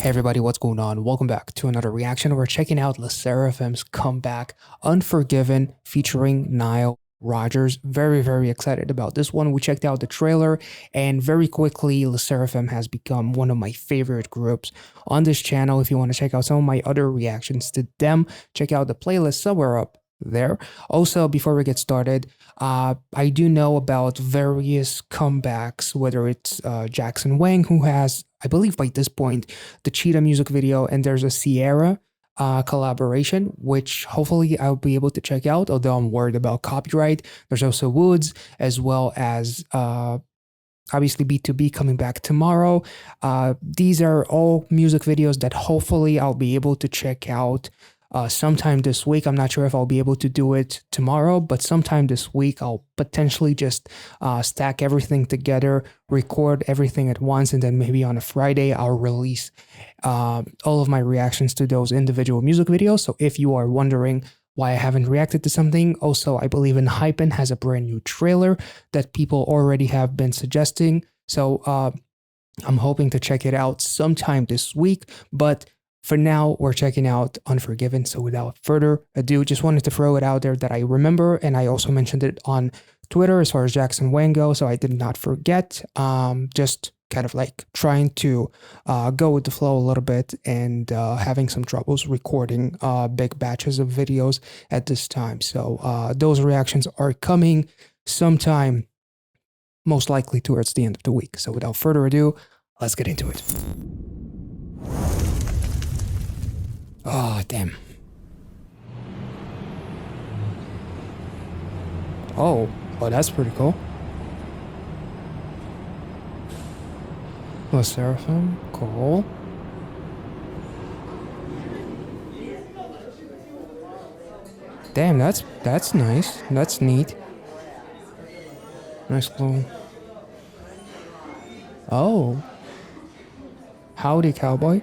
Hey everybody, what's going on? Welcome back to another reaction. We're checking out 르세라핌's comeback, Unforgiven, featuring Nile Rodgers. Very excited about this one. We checked out the trailer, and very quickly, 르세라핌 has become one of my favorite groups on this channel. If you want to check out some of my other reactions to them, check out the playlist somewhere up there. Also, before we get started, I do know about various comebacks, whether it's Jackson Wang, who has, I believe by this point, the Cheetah music video, and there's a Sierra collaboration, which hopefully I'll be able to check out, although I'm worried about copyright. There's also Woods, as well as obviously B2B coming back tomorrow. These are all music videos that hopefully I'll be able to check out sometime this week. I'm not sure if I'll be able to do it tomorrow, but sometime this week I'll potentially just stack everything together, record everything at once, and then maybe on a Friday I'll release all of my reactions to those individual music videos. So if you are wondering why I haven't reacted to something, also I believe ENHYPEN has a brand new trailer that people already have been suggesting. So I'm hoping to check it out sometime this week, but for now, we're checking out Unforgiven. So without further ado, just wanted to throw it out there that I remember, and I also mentioned it on Twitter as far as Jackson Wang goes, so I did not forget. Just kind of like trying to go with the flow a little bit, and having some troubles recording big batches of videos at this time. So those reactions are coming sometime, most likely towards the end of the week. So without further ado, let's get into it. Oh, damn. Oh, well, that's pretty cool. 르세라핌, cool. Damn, that's nice. That's neat. Nice little. Oh. Howdy, cowboy.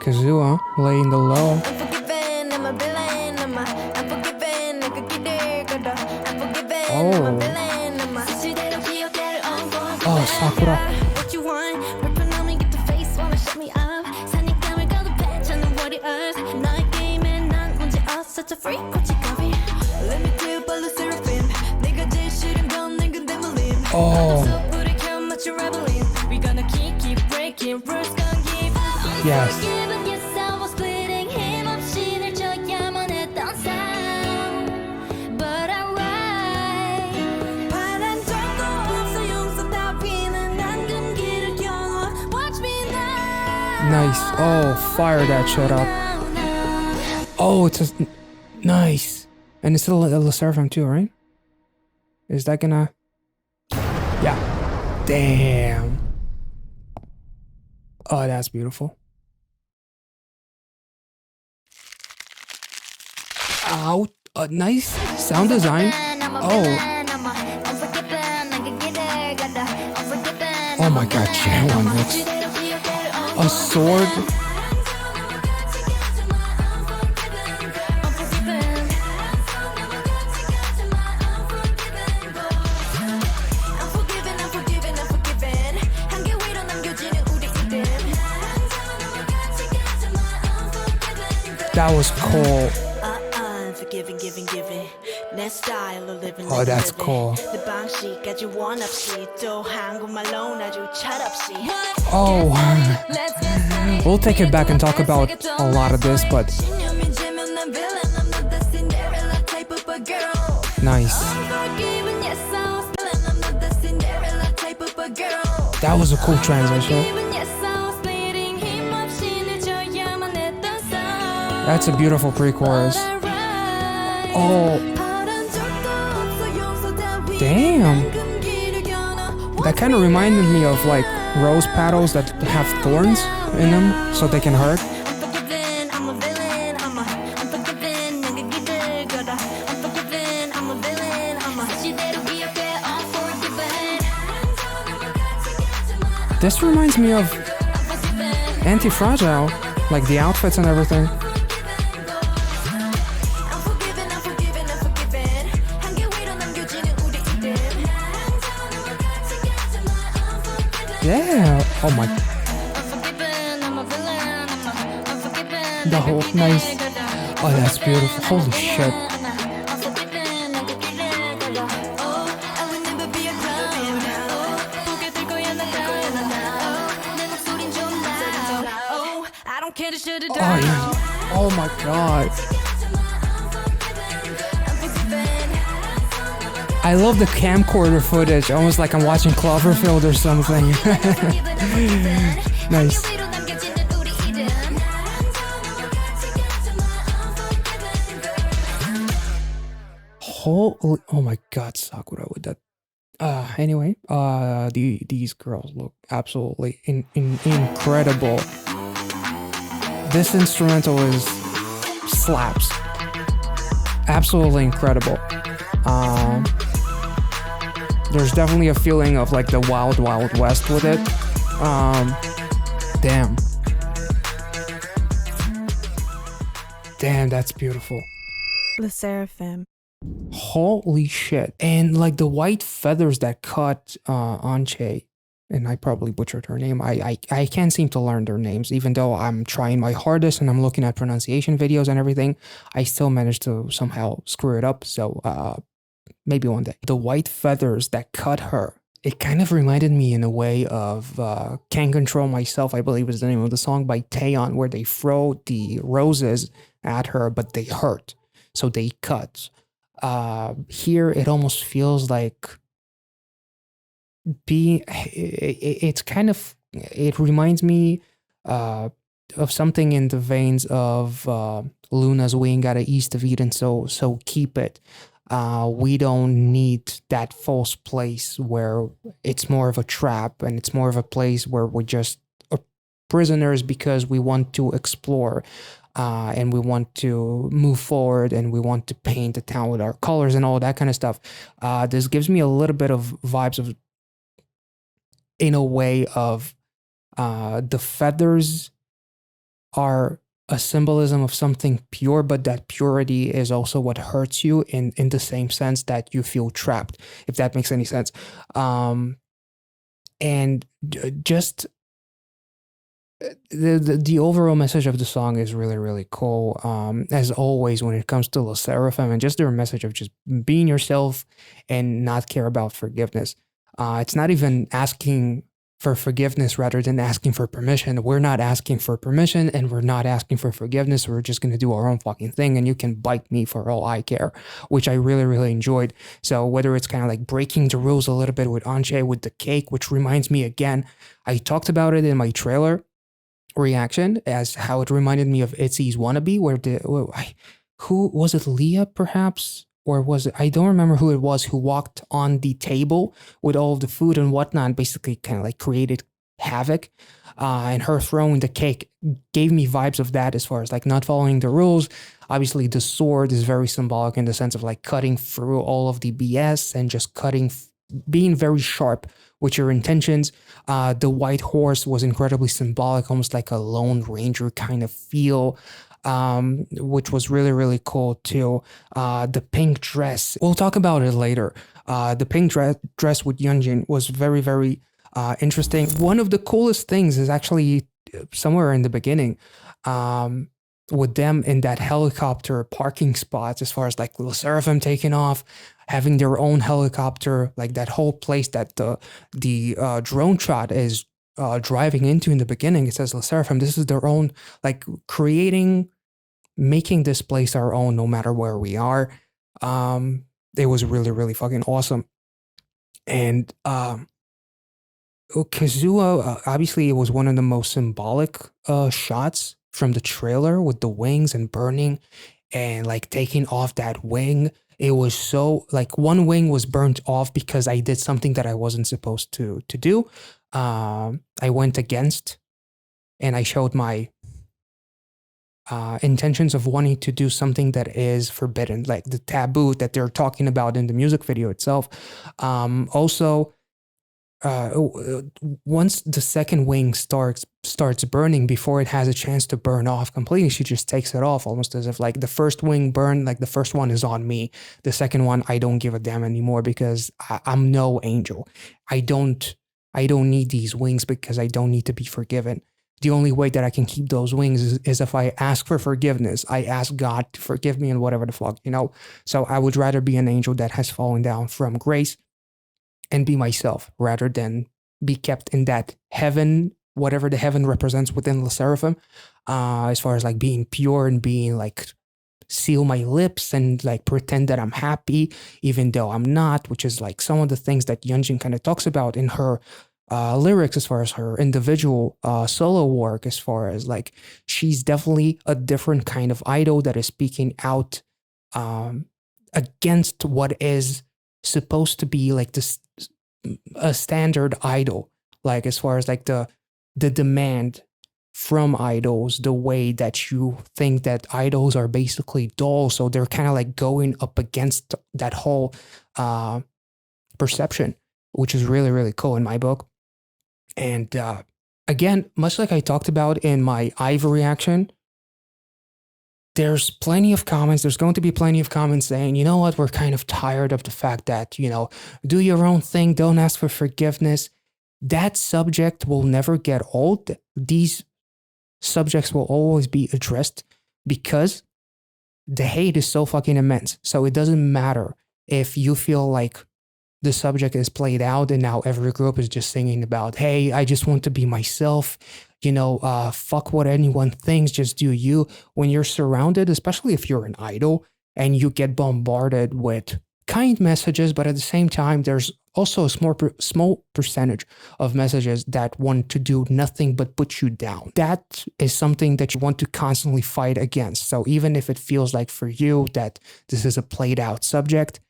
Kazoo, laying the low. Oh. Oh, Sakura. Oh. Yes. Nice. Oh, fire that shit up. Oh, it's a nice. And it's a 르세라핌 too, right? Is that gonna? Yeah. Damn. Oh, that's beautiful. Ow. Nice sound design. Oh. Oh my god, J1 mix. A sword. That was cool. Oh, that's cool. Oh, we'll take it back and talk about a lot of this, but nice. That was a cool transition. That's a beautiful pre-chorus. Oh. Damn. That kind of reminded me of like rose petals that have thorns in them so they can hurt. This reminds me of Anti-Fragile, like the outfits and everything. Yeah. Oh my. The whole nice. Oh, that's beautiful. Holy shit. Oh yeah. Oh my god. I love the camcorder footage, almost like I'm watching Cloverfield or something. Nice. Holy, oh my god, Sakura with that. Anyway, these girls look absolutely incredible. This instrumental is slaps. Absolutely incredible. There's definitely a feeling of like the wild west with it. Damn. Damn, that's beautiful. 르세라핌. Holy shit. And like the white feathers that cut Anche, and I probably butchered her name. I can't seem to learn their names, even though I'm trying my hardest and I'm looking at pronunciation videos and everything. I still managed to somehow screw it up. So maybe one day. The white feathers that cut her, it kind of reminded me in a way of Can't Control Myself, I believe is the name of the song by Taeyeon, where they throw the roses at her, but they hurt. So they cut. Here, it almost feels like it's kind of, it reminds me of something in the veins of Luna's We Ain't Gotta East of Eden, so keep it. We don't need that false place where it's more of a trap and it's more of a place where we're just prisoners because we want to explore and we want to move forward and we want to paint the town with our colors and all that kind of stuff. This gives me a little bit of vibes of, in a way of, the feathers are a symbolism of something pure, but that purity is also what hurts you in the same sense that you feel trapped, if that makes any sense. And just the overall message of the song is really, really cool. As always, when it comes to *SSERAFIM* and just their message of just being yourself and not care about forgiveness. It's not even asking for forgiveness rather than asking for permission. We're not asking for permission and we're not asking for forgiveness. We're just going to do our own fucking thing and you can bite me for all I care, which I really, really enjoyed. So whether it's kind of like breaking the rules a little bit with Anche, with the cake, which reminds me again, I talked about it in my trailer reaction as how it reminded me of ITZY's Wannabe, where who was it, Leah perhaps? Or was it, I don't remember who it was who walked on the table with all of the food and whatnot, basically kind of like created havoc. And her throwing the cake gave me vibes of that as far as like not following the rules. Obviously, the sword is very symbolic in the sense of like cutting through all of the BS and just being very sharp with your intentions. The white horse was incredibly symbolic, almost like a Lone Ranger kind of feel. Which was really, really cool too. The pink dress, we'll talk about it later. The pink dress with Yeonjin was very, very interesting. One of the coolest things is actually somewhere in the beginning, with them in that helicopter parking spots, as far as like *SSERAFIM taking off, having their own helicopter, like that whole place that the drone shot is driving into in the beginning. It says *SSERAFIM*. This is their own, like making this place our own no matter where we are. It was really, really fucking awesome. And Kazuha, obviously it was one of the most symbolic shots from the trailer with the wings and burning and like taking off that wing. It was so like one wing was burnt off because I did something that I wasn't supposed to do. I went against and I showed my intentions of wanting to do something that is forbidden, like the taboo that they're talking about in the music video itself. Also, once the second wing starts burning, before it has a chance to burn off completely, she just takes it off, almost as if like the first wing burned, like the first one is on me, the second one I don't give a damn anymore because I'm no angel. I don't I don't need these wings because I don't need to be forgiven. The only way that I can keep those wings is if I ask for forgiveness. I ask God to forgive me and whatever the fuck, you know? So I would rather be an angel that has fallen down from grace and be myself rather than be kept in that heaven, whatever the heaven represents within *SSERAFIM, as far as like being pure and being like seal my lips and like pretend that I'm happy even though I'm not, which is like some of the things that Yeonjin kind of talks about in her lyrics, as far as her individual solo work, as far as like she's definitely a different kind of idol that is speaking out against what is supposed to be like this a standard idol, like as far as like the demand from idols, the way that you think that idols are basically dolls, so they're kind of like going up against that whole perception, which is really, really cool in my book. And again, much like I talked about in my IVE reaction, there's plenty of comments. There's going to be plenty of comments saying, you know what, we're kind of tired of the fact that, you know, do your own thing, don't ask for forgiveness. That subject will never get old. These subjects will always be addressed because the hate is so fucking immense. So it doesn't matter if you feel like the subject is played out and now every group is just singing about, hey, I just want to be myself, you know, fuck what anyone thinks, just do you. When you're surrounded, especially if you're an idol and you get bombarded with kind messages, but at the same time, there's also a small percentage of messages that want to do nothing but put you down. That is something that you want to constantly fight against. So even if it feels like for you that this is a played out subject,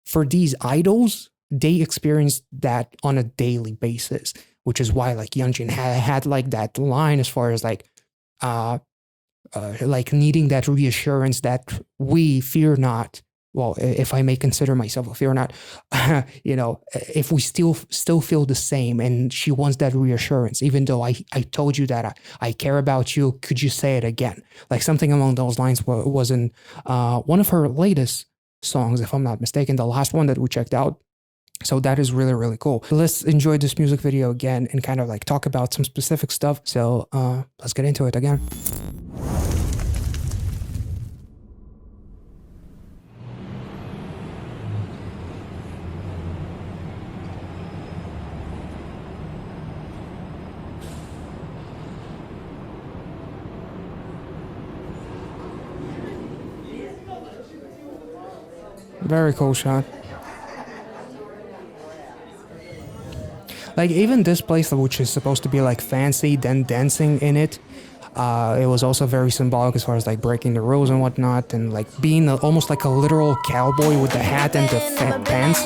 for these idols, they experience that on a daily basis, which is why like Yeonjin had like that line as far as like needing that reassurance that we fear not. Well, if I may consider myself a fear not, you know, if we still feel the same, and she wants that reassurance, even though I told you that I care about you, could you say it again? Like something along those lines was in one of her latest songs, if I'm not mistaken, the last one that we checked out. So that is really, really cool. Let's enjoy this music video again and kind of like talk about some specific stuff. So let's get into it again. Very cool shot. Like even this place, which is supposed to be like fancy, then dancing in it, it was also very symbolic as far as like breaking the rules and whatnot, and like being almost like a literal cowboy with the hat and the pants.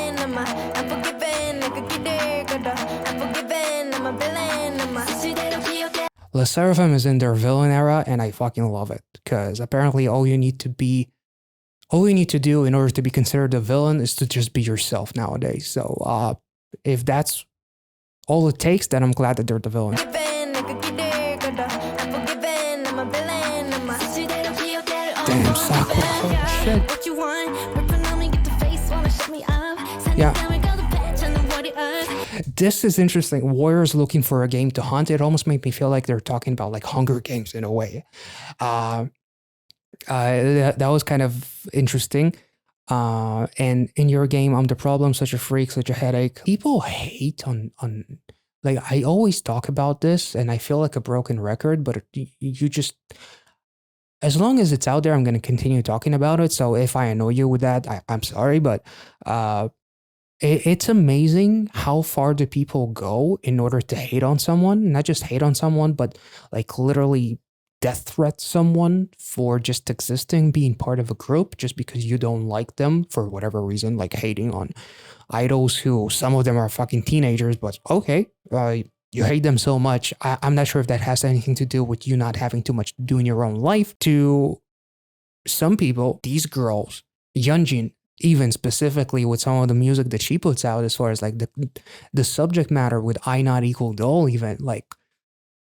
*SSERAFIM is in their villain era, and I fucking love it, because apparently all you need to do in order to be considered a villain is to just be yourself nowadays. So if that's all it takes, then I'm glad that they're the villains. Damn, Sakura, holy shit. Yeah. This is interesting. Warriors looking for a game to hunt. It almost made me feel like they're talking about like Hunger Games in a way. That was kind of interesting. And in your game, I'm the problem, such a freak, such a headache. People hate on like, I always talk about this and I feel like a broken record, but you just, as long as it's out there, I'm going to continue talking about it. So if I annoy you with that, I'm sorry, but it's amazing how far do people go in order to hate on someone, not just hate on someone, but like literally death threat someone for just existing, being part of a group, just because you don't like them for whatever reason, like hating on idols who some of them are fucking teenagers, but okay, you hate them so much. I'm not sure if that has anything to do with you not having too much to do in your own life. To some people, these girls, Yeonjin, even specifically with some of the music that she puts out, as far as like the subject matter with I Not Equal Doll, even like,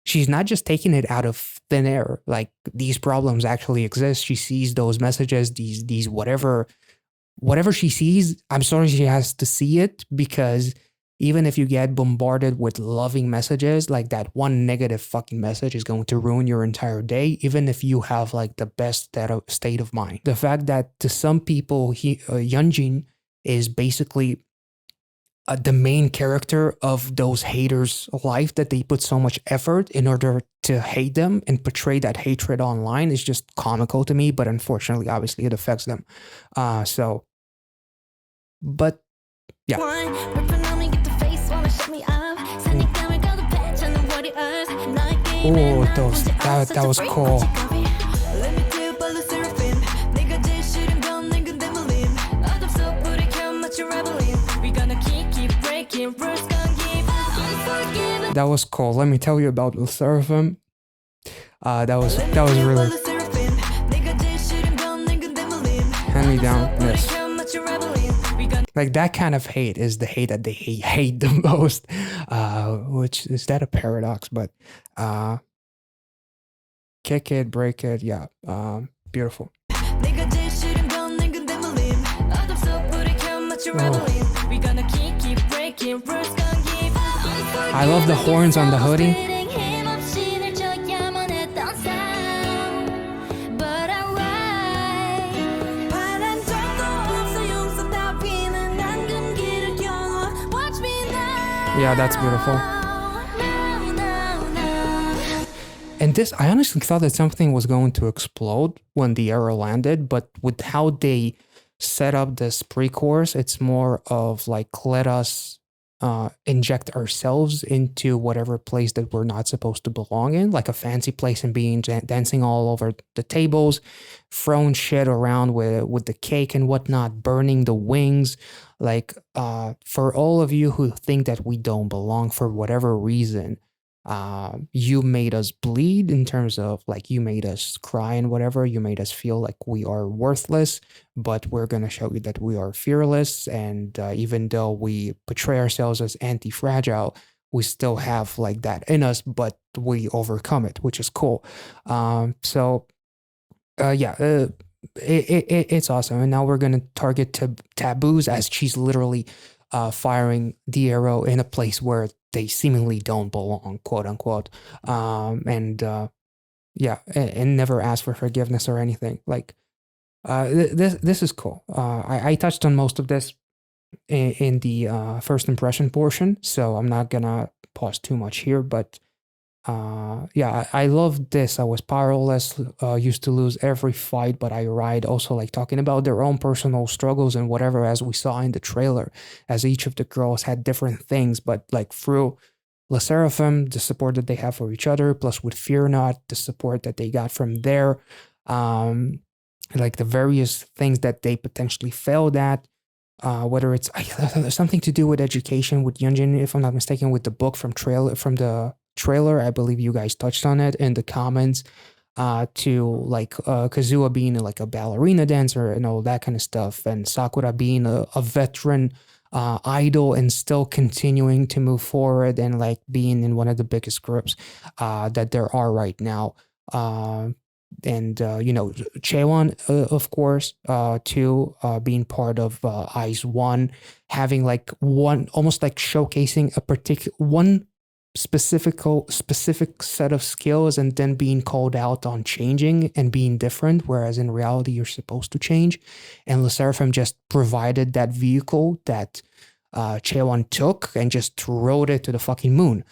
she's not just taking it out of thin air. Like these problems actually exist. She sees those messages, these whatever she sees. I'm sorry she has to see it, because even if you get bombarded with loving messages, like that one negative fucking message is going to ruin your entire day, even if you have like the best state of mind. The fact that to some people, Yeonjin is basically the main character of those haters' life, that they put so much effort in order to hate them and portray that hatred online, is just comical to me. But unfortunately, obviously, it affects them. But yeah. Oh, that was cool. That was cool. Let me tell you about *SSERAFIM*. That was really hand me down. Yes. Like that kind of hate is the hate that they hate the most. Which is that a paradox? But kick it, break it, yeah. Beautiful. I love the horns on the hoodie. Yeah, that's beautiful. And this, I honestly thought that something was going to explode when the arrow landed, but with how they set up this pre-chorus, it's more of like, let us inject ourselves into whatever place that we're not supposed to belong in, like a fancy place, and being dancing all over the tables, throwing shit around with the cake and whatnot, burning the wings. Like, for all of you who think that we don't belong for whatever reason, you made us bleed, in terms of like, you made us cry and whatever, you made us feel like we are worthless, but we're going to show you that we are fearless. And even though we portray ourselves as anti-fragile, we still have like that in us, but we overcome it, which is cool. It's awesome. And now we're going to target taboos, as she's literally firing the arrow in a place where they seemingly don't belong, quote unquote. And never ask for forgiveness or anything. Like, this is cool. I touched on most of this in the first impression portion, so I'm not gonna pause too much here. But I love this. I was powerless, used to lose every fight, but I ride. Also, like, talking about their own personal struggles and whatever, as we saw in the trailer, as each of the girls had different things, but like through *SSERAFIM*, the support that they have for each other, plus with Fear Not, the support that they got from there, like the various things that they potentially failed at, whether it's something to do with education with Yeonjin, if I'm not mistaken, with the book from the trailer. I believe you guys touched on it in the comments, to like Kazuha being like a ballerina dancer and all that kind of stuff, and Sakura being a veteran idol and still continuing to move forward, and like being in one of the biggest groups that there are right now. Chaewon, of course, too, being part of IZ*ONE, having like one, almost like showcasing a one specific set of skills, and then being called out on changing and being different, whereas in reality you're supposed to change. And *SSERAFIM* just provided that vehicle that Chaewon took and just rode it to the fucking moon,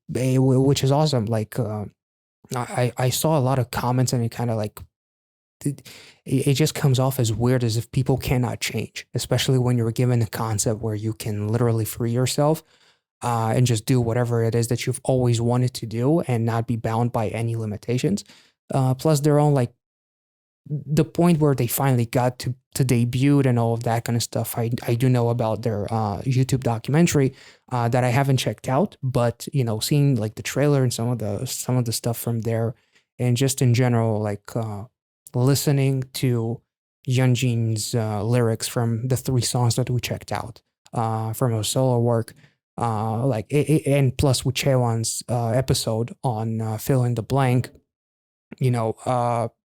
which is awesome. Like, I saw a lot of comments, and it kind of like, it just comes off as weird, as if people cannot change, especially when you're given a concept where you can literally free yourself and just do whatever it is that you've always wanted to do and not be bound by any limitations. Plus their own, like, the point where they finally got to debut and all of that kind of stuff. I do know about their YouTube documentary that I haven't checked out, but seeing like the trailer and some of the stuff from there, and just in general, like listening to Yeonjin's lyrics from the 3 songs that we checked out from her solo work, and plus with Chaewon's episode on fill in the blank,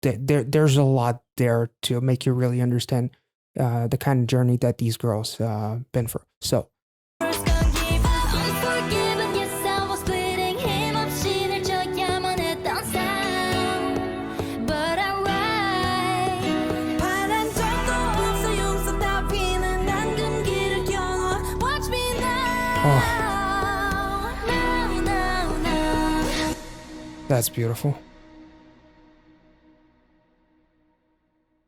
there's a lot there to make you really understand the kind of journey that these girls been for. So Unforgiven, yes, I was bleeding. 힘없이 늘 져야만 했던 삶. But alright. 바란 적도 없어 용서 따위는 안 든 길을 겨워. Watch me now. Now, now, now. That's beautiful.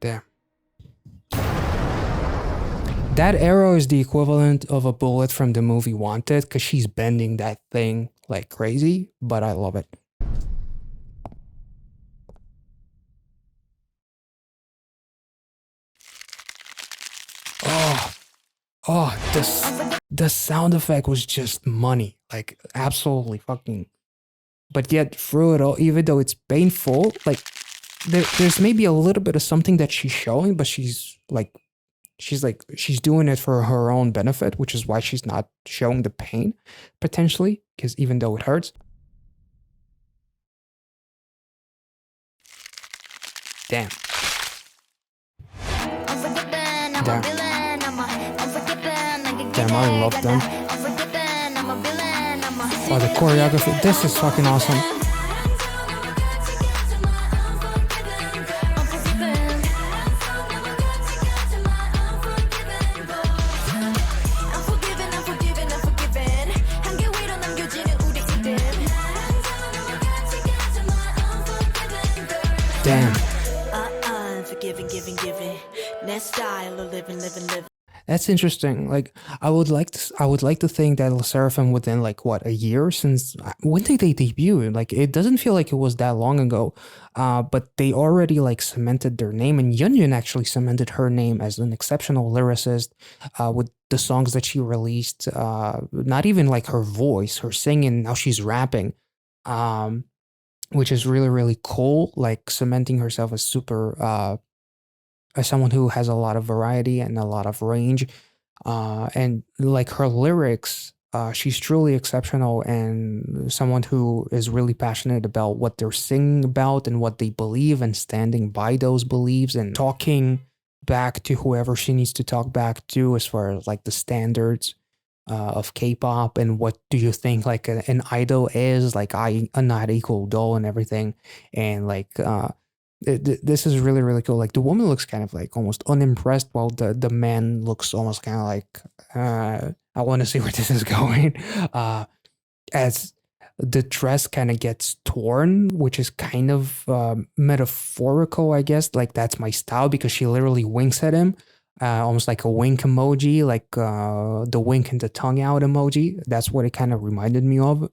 Damn. That arrow is the equivalent of a bullet from the movie Wanted, because she's bending that thing like crazy, but I love it. The sound effect was just money, like absolutely fucking. But yet through it all, even though it's painful, like there's maybe a little bit of something that she's showing, but she's doing it for her own benefit, which is why she's not showing the pain potentially, because even though it hurts. Damn. Damn, I love them. Oh, the choreography. This is fucking awesome. Damn. That's interesting. Like, I would like to think that *SSERAFIM* within like what, a year since when did they debut? Like, it doesn't feel like it was that long ago. But they already like cemented their name, and Yeon actually cemented her name as an exceptional lyricist with the songs that she released. Not even like her voice, her singing. Now she's rapping. Which is really, really cool, like cementing herself as super, as someone who has a lot of variety and a lot of range. And like her lyrics, she's truly exceptional and someone who is really passionate about what they're singing about and what they believe and standing by those beliefs and talking back to whoever she needs to talk back to as far as like the standards of K-pop and what do you think like an idol is, like a not equal doll and everything. And like this is really, really cool. Like the woman looks kind of like almost unimpressed, while the man looks almost kind of like I want to see where this is going. As the dress kind of gets torn, which is kind of metaphorical, I guess. Like that's my style, because she literally winks at him. Almost like a wink emoji, like the wink and the tongue out emoji. That's what it kind of reminded me of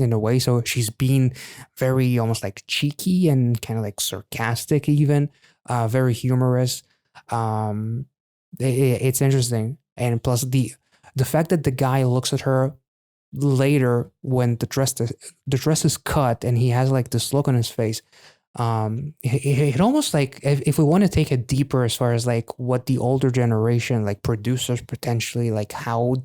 in a way. So she's being very almost like cheeky and kind of like sarcastic even, very humorous. It's interesting. And plus the fact that the guy looks at her later when the dress is cut and he has like this look on his face. It almost like if we want to take it deeper as far as like what the older generation, like producers potentially, like how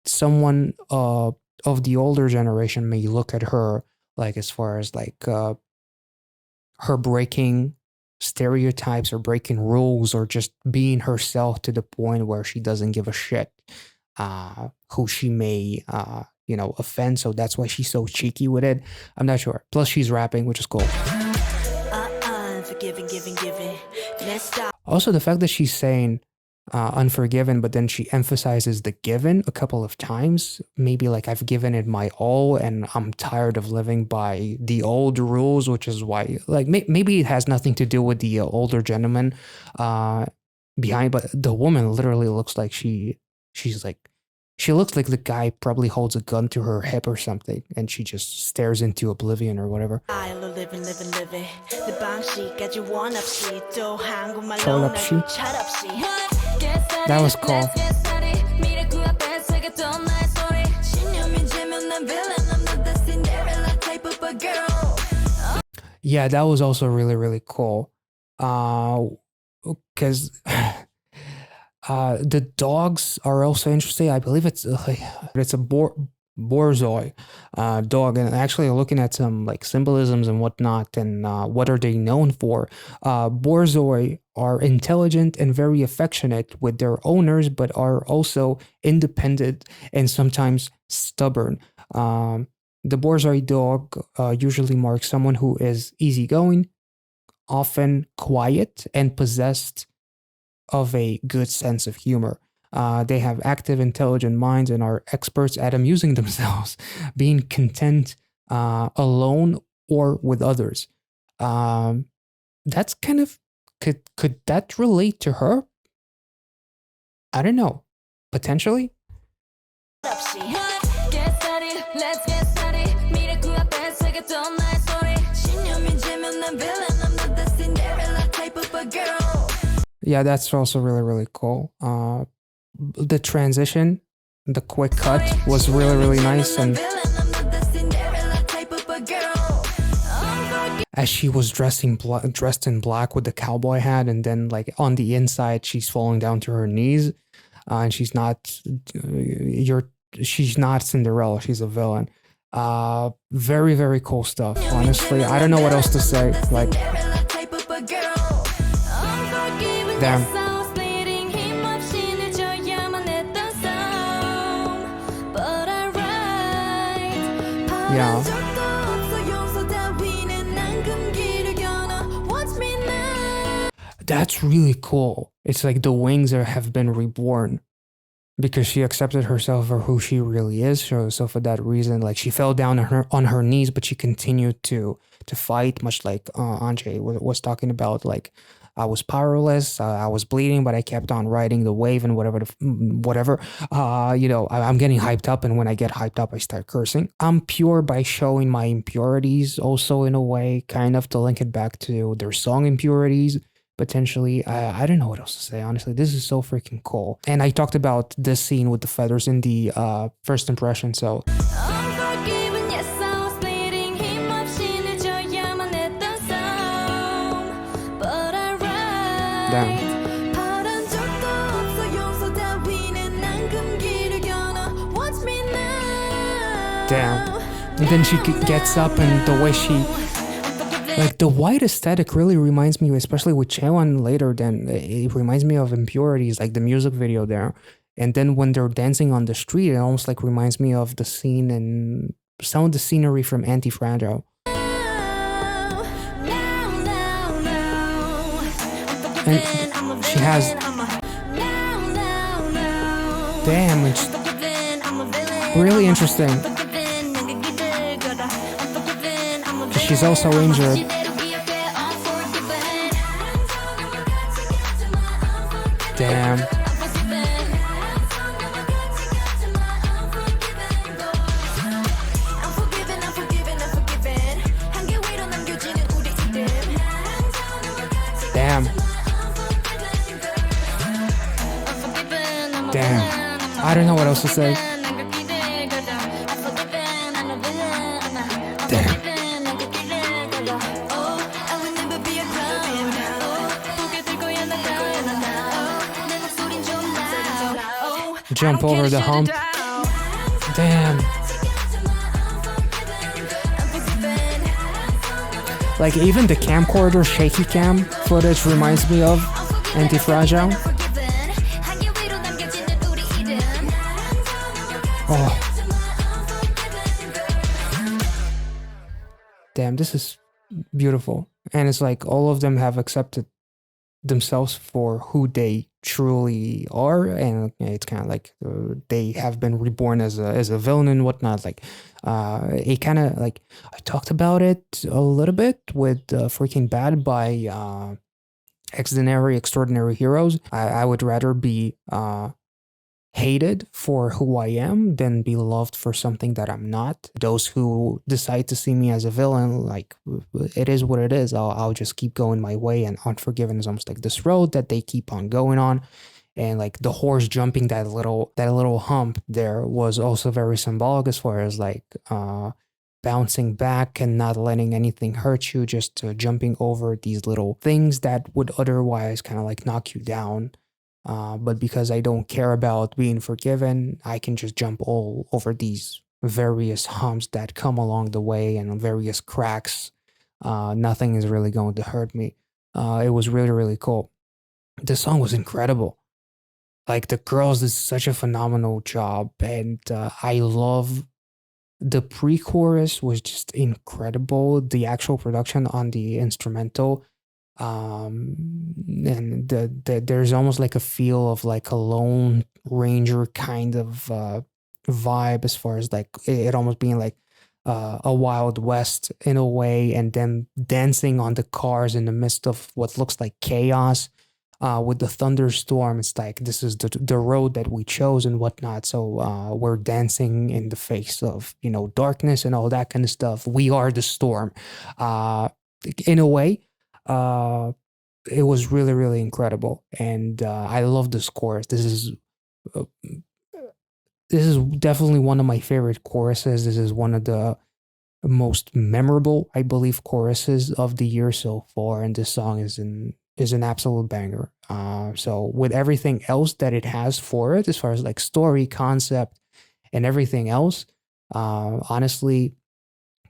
someone of the older generation may look at her, like as far as like her breaking stereotypes or breaking rules or just being herself to the point where she doesn't give a shit who she may offend. So that's why she's so cheeky with it. I'm not sure. Plus she's rapping, which is cool. Also the fact that she's saying unforgiven, but then she emphasizes the given a couple of times. Maybe like I've given it my all and I'm tired of living by the old rules, which is why like maybe it has nothing to do with the older gentleman behind, but the woman literally looks like she looks like the guy probably holds a gun to her hip or something, and she just stares into oblivion or whatever. That was cool. Yeah, that was also really, really cool. Because the dogs are also interesting. I believe it's a borzoi dog, and actually looking at some like symbolisms and whatnot, and what are they known for. Borzoi are intelligent and very affectionate with their owners, but are also independent and sometimes stubborn. The borzoi dog usually marks someone who is easygoing, often quiet, and possessed of a good sense of humor. They have active, intelligent minds and are experts at amusing themselves, being content alone or with others. That's kind of, could that relate to her? I don't know. Potentially. Get started, let's get started. 미래구 앞에 새겼던 나의 소리. 신념이 지면 난 villain. I'm not the Cinderella type of a girl. Yeah, that's also really, really cool. The transition, the quick cut was really, really nice. And as she was dressed in black with the cowboy hat, and then like on the inside, she's falling down to her knees, and she's not Cinderella. She's a villain. Very, very cool stuff. Honestly, I don't know what else to say. Like, damn. Yeah. That's really cool. It's like the wings have been reborn because she accepted herself for who she really is. So for that reason, like she fell down on her knees, but she continued to fight, much like Anjay was talking about. Like, I was powerless, I was bleeding, but I kept on riding the wave and whatever. I'm getting hyped up, and when I get hyped up, I start cursing. I'm pure by showing my impurities, also in a way, kind of to link it back to their song Impurities. Potentially, I don't know what else to say, honestly. This is so freaking cool. And I talked about this scene with the feathers in the first impression, so damn. Damn. And then she gets up, and the way she, like, the white aesthetic really reminds me, especially with Chewan later, then it reminds me of Impurities, like the music video there. And then when they're dancing on the street, it almost like reminds me of the scene and some of the scenery from Anti-Fragile. And she has, damn, it's really interesting. She's also injured. Damn. Damn. Damn. I don't know what else to say. Damn. Jump over the hump. Damn. Like, even the camcorder shaky cam footage reminds me of Anti-Fragile. Oh. Damn, this is beautiful. And it's like all of them have accepted themselves for who they truly are, and it's kind of like they have been reborn as a villain and whatnot. Like, it kind of like, I talked about it a little bit with Freaking Bad by Extraordinary Heroes. I would rather be hated for who I am than be loved for something that I'm not. Those who decide to see me as a villain, like, it is what it is. I'll just keep going my way, and Unforgiven is almost like this road that they keep on going on. And like the horse jumping that little hump there was also very symbolic, as far as like bouncing back and not letting anything hurt you, just jumping over these little things that would otherwise kind of like knock you down. But because I don't care about being forgiven, I can just jump all over these various humps that come along the way and various cracks, nothing is really going to hurt me. It was really, really cool. The song was incredible. Like the girls did such a phenomenal job, and I love the pre-chorus was just incredible. The actual production on the instrumental, and there's almost like a feel of like a Lone Ranger kind of vibe, as far as like it almost being like a Wild West in a way, and then dancing on the cars in the midst of what looks like chaos. With the thunderstorm, it's like this is the road that we chose and whatnot. So we're dancing in the face of darkness and all that kind of stuff. We are the storm. In a way, it was really, really incredible, and I love the scores. Uh, this is definitely one of my favorite choruses. This is one of the most memorable, I believe, choruses of the year so far, and this song is an absolute banger. So with everything else that it has for it, as far as like story, concept, and everything else, honestly,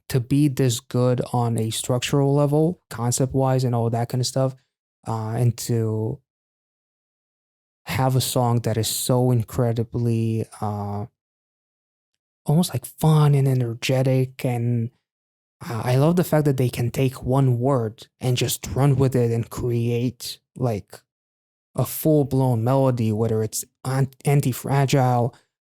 to be this good on a structural level, concept wise, and all that kind of stuff, and to have a song that is so incredibly almost like fun and energetic, and I love the fact that they can take one word and just run with it and create like a full blown melody, whether it's anti fragile,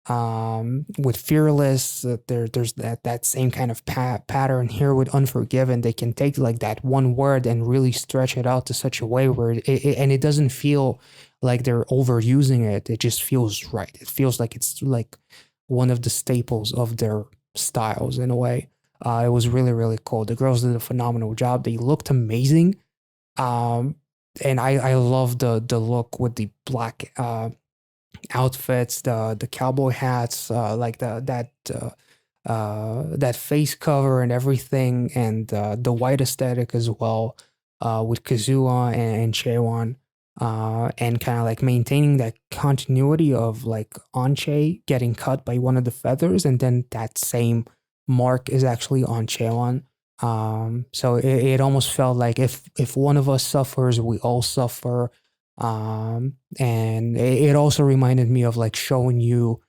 with fearless. There's that same kind of pattern here with Unforgiven. They can take like that one word and really stretch it out to such a way where and it doesn't feel like they're overusing it. It just feels right. It feels like it's like one of the staples of their styles in a way. It was really, really cool. The girls did a phenomenal job. They looked amazing. And I love the look with the black outfits, the cowboy hats, like that face cover and everything, and the white aesthetic as well, with Kazuha and Chaewon, and kind of like maintaining that continuity of like Anche getting cut by one of the feathers, and then that same mark is actually on Chaewon. So it almost felt like if one of us suffers, we all suffer. And it also reminded me of like showing you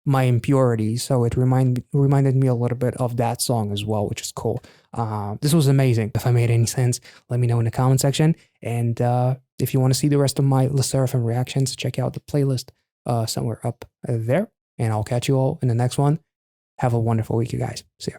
my impurities. So it reminded me a little bit of that song as well, which is cool. This was amazing. If I made any sense, let me know in the comment section. And if you want to see the rest of my 르세라핌 reactions, check out the playlist somewhere up there. And I'll catch you all in the next one. Have a wonderful week, you guys. See ya.